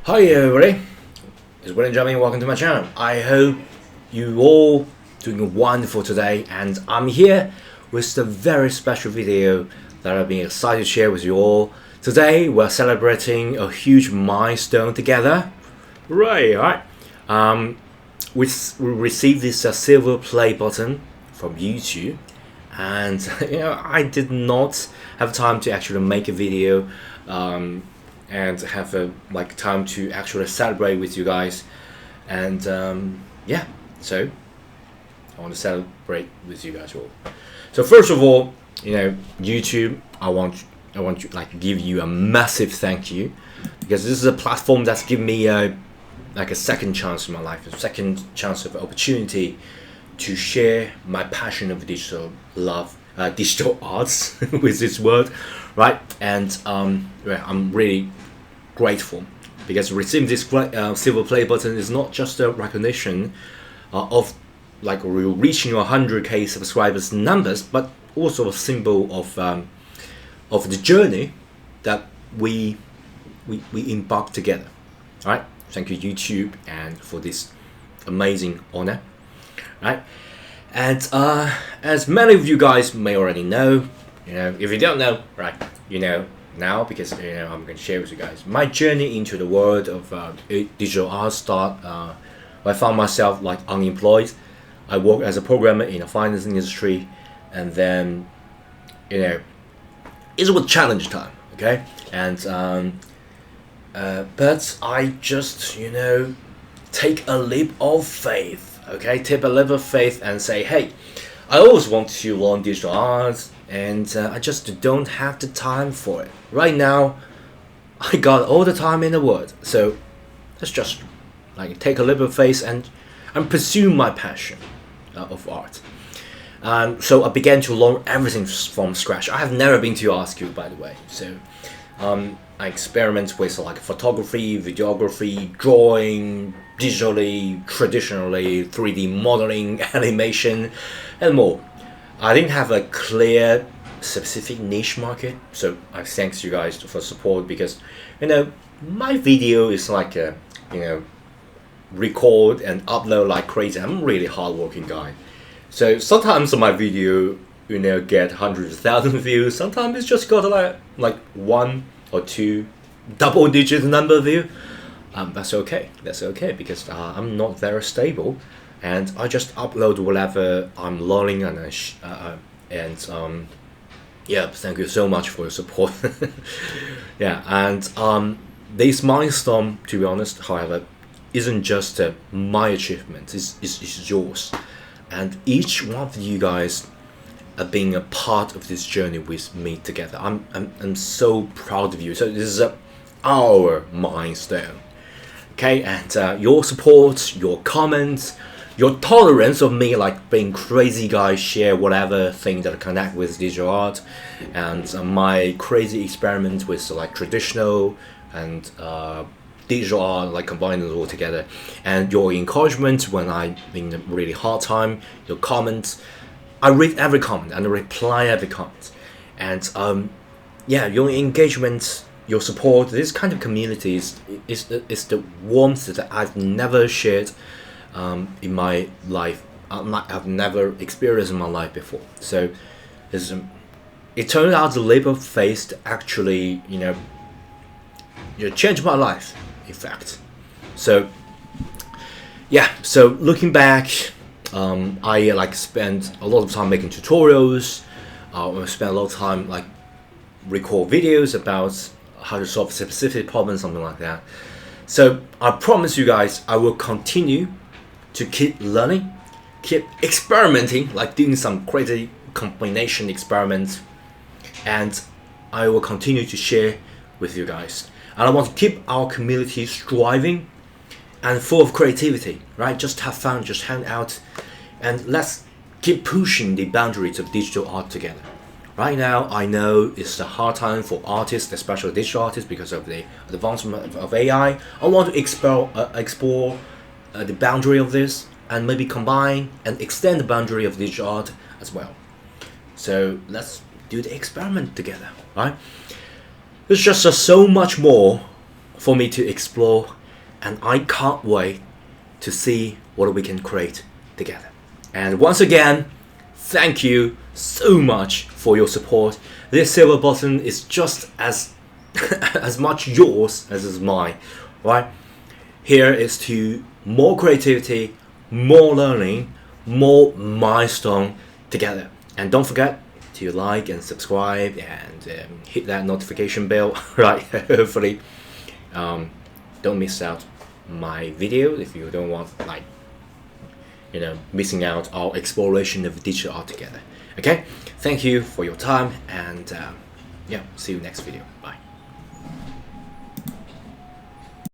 Hi everybody, it's William Jamie. Welcome to my channel. I hope you all doing wonderful today, and I'm here with a very special video that I've been excited to share with you all. Today we're celebrating a huge milestone together. Right. We received this silver play button from YouTube, and I did not have time to actually make a video. And have time to actually celebrate with you guys, and yeah, so I want to celebrate with you guys all. So first of all, YouTube, I want to give you a massive thank you, because this is a platform that's given me a second chance in my life, a second chance of opportunity to share my passion of digital arts with this word, right? And I'm really grateful, because receiving this silver play button is not just a recognition of reaching 100k subscribers numbers, but also a symbol of the journey that we embark together. All right, thank you YouTube and for this amazing honor. Right, and as many of you guys may already know, if you don't know, right, now, because I'm going to share with you guys my journey into the world of digital art. I found myself unemployed. I worked as a programmer in the finance industry, and then it was challenge time, okay, and but I just take a leap of faith, okay, and say, hey, I always want to learn digital art, and I just don't have the time for it. Right now, I got all the time in the world, so let's just take a leap of faith and pursue my passion of art. So I began to learn everything from scratch. I have never been to art school, by the way. So I experiment with photography, videography, drawing, digitally, traditionally, 3D modeling, animation, and more. I didn't have a clear, specific niche market, so I thanks you guys for support, because my video is record and upload like crazy. I'm a really hardworking guy, so sometimes my video get hundreds of thousands of views. Sometimes it's just got like one or two double-digit number of views. That's okay. Because I'm not very stable, and I just upload whatever I'm learning, and yeah, thank you so much for your support. Yeah, and this milestone, to be honest, however, isn't just my achievement. It's yours, and each one of you guys are being a part of this journey with me together. I'm so proud of you. So this is our milestone. Okay, and your support, your comments, your tolerance of me being crazy guy, share whatever thing that I connect with digital art, and my crazy experiment with traditional and digital art, combining it all together, and your encouragement when I'm in a really hard time, your comments. I read every comment and I reply every comment, and yeah, your engagement, your support, this kind of community is the warmth that I've never shared in my life. I've never experienced in my life before. So it turned out the leap of faith to actually change my life, in fact. So yeah, so looking back, I spent a lot of time making tutorials. I spent a lot of time record videos about how to solve a specific problem, something like that. So I promise you guys, I will continue to keep learning, keep experimenting, doing some crazy combination experiments, and I will continue to share with you guys. And I want to keep our community striving and full of creativity, right? Just have fun, just hang out, and let's keep pushing the boundaries of digital art together. Right now, I know it's a hard time for artists, especially digital artists, because of the advancement of AI. I want to explore the boundary of this, and maybe combine and extend the boundary of digital art as well. So let's do the experiment together, right? There's just so much more for me to explore, and I can't wait to see what we can create together. And once again, thank you so much for your support. This silver button is just as as much yours as is mine, right? Here is to more creativity, more learning, more milestone together. And don't forget to like and subscribe and hit that notification bell, right? Hopefully don't miss out my video if you don't want, like, missing out our exploration of digital art together. Okay, thank you for your time, and yeah, see you next video. Bye.